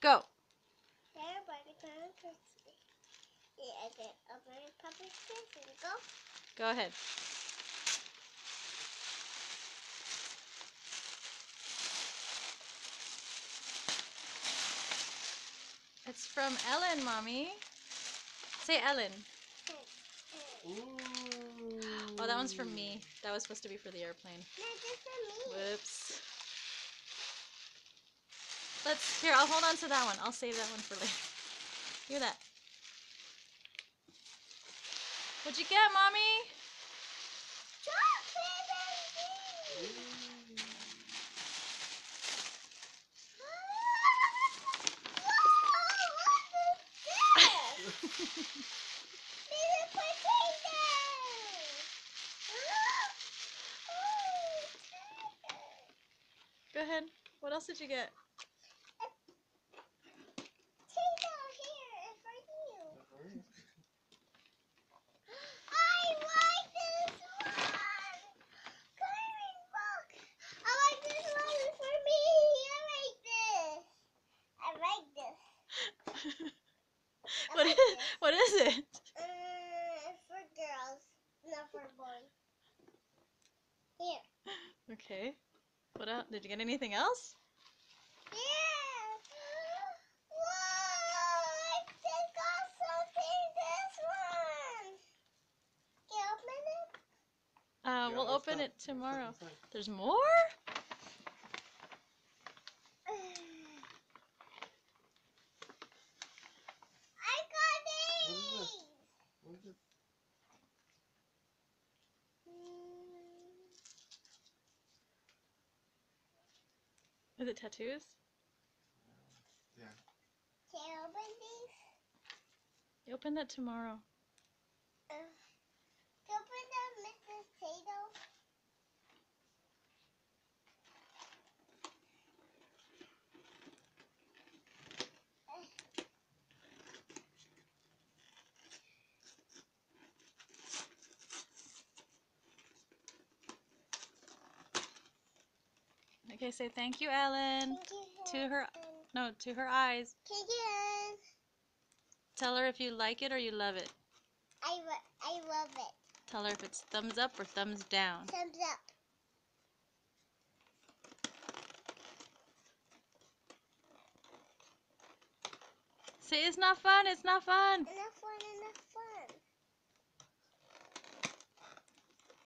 Go. Go ahead. It's from Ellen, Mommy. Say Ellen. Ooh. Oh, that one's from me. That was supposed to be for the airplane. No, just for me. Whoops. Here, I'll hold on to that one. I'll save that one for later. Give me that. What'd you get, Mommy? Go ahead. What else did you get? What is it? For girls, not for boys. Here. Okay. What else? Did you get anything else? Yeah. Whoa! I just got something. This one. Can you open it? Yeah, We'll let's open go. it tomorrow. Let's go inside. There's more? I got What is these. this? What is it? Is it tattoos? Yeah. Can you open these? You open that tomorrow. Can you open them, Mrs. Tato? Okay, say thank you, Ellen. Thank you. To her eyes. Thank you. Tell her if you like it or you love it. I love it. Tell her if it's thumbs up or thumbs down. Thumbs up. Say it's not fun, it's not fun. Enough